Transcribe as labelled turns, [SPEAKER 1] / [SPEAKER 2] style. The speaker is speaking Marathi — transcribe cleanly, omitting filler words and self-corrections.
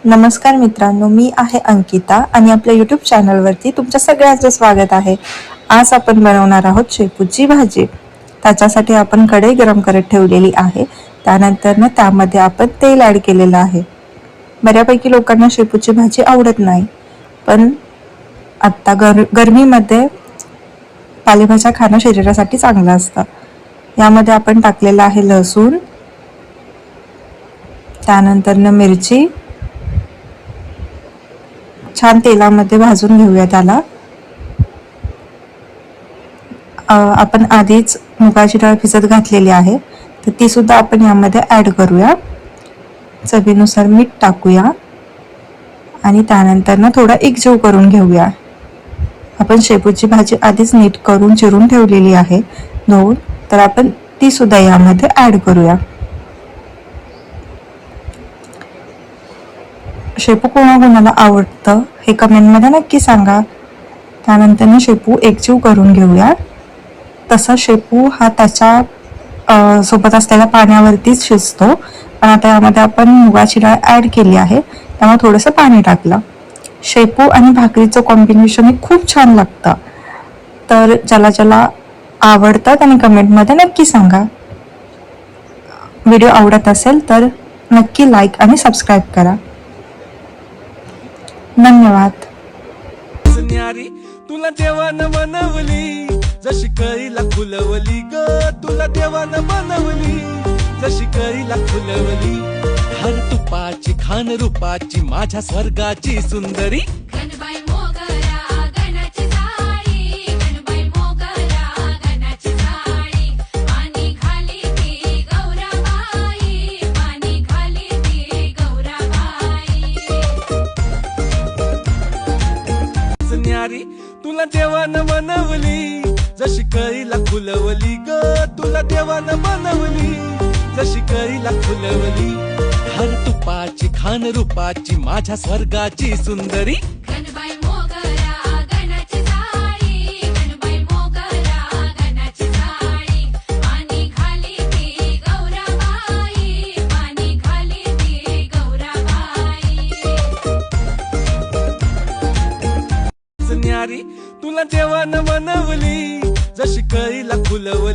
[SPEAKER 1] नमस्कार मित्रांनो, मी आहे अंकिता आणि आपल्या यूट्यूब चॅनलवरती तुमच्या सगळ्यांचं स्वागत आहे. आज आपण बनवणार आहोत शेपूची भाजी. त्याच्यासाठी आपण कढई गरम करत ठेवलेली आहे. त्यानंतर त्यामध्ये आपण तेल ॲड केलेलं आहे. बऱ्यापैकी लोकांना शेपूची भाजी आवडत नाही, पण आत्ता गरमीमध्ये पालेभाज्या खाणं शरीरासाठी चांगलं असतं. यामध्ये आपण टाकलेलं आहे लसूण, त्यानंतर मिरची. छान तेलामध्ये भाजून घेऊया त्याला. आपण आधीच मुगाची डाळ भिजत घातलेली आहे, तर ती सुद्धा आपण यामध्ये ॲड करूया. चवीनुसार मीठ टाकूया आणि त्यानंतर थोडा एकजीव करून घेऊया. आपण शेपूची भाजी आधीच नीट करून चिरून ठेवलेली आहे धुवून, तर आपण ती सुद्धा यामध्ये ॲड करूया. शेपू कोणाकोणाला आवडतं हे कमेंटमध्ये नक्की सांगा. त्यानंतर शेपू एकजीव करून घेऊया. तसा शेपू हा त्याच्या सोबत असलेल्या पाण्यावरतीच शिजतो, पण आता यामध्ये आपण मुगाची डाळ ॲड केली आहे, त्यामुळे थोडंसं पाणी टाकलं. शेपू आणि भाकरीचं कॉम्बिनेशन हे खूप छान लागतं. तर ज्याला आवडतं त्यांनी कमेंटमध्ये नक्की सांगा. व्हिडिओ आवडत असेल तर नक्की लाईक आणि सबस्क्राईब करा. धन्यवाद.
[SPEAKER 2] तुला देवानं बनवली जशी कळीला फुलवली ग, तुला देवानं बनवली जशी कळीला फुलवली. हर तुपाची खान रूपाची माझ्या स्वर्गाची सुंदरी. तुला देवानं बनवली जशी कळीला फुलवली ग, तुला देवानं बनवली जशी कळीला फुलवली. हर तुपाची खान रूपाची माझ्या स्वर्गाची सुंदरी. तुला देवानं बनवली जशी कळीला फुलवली.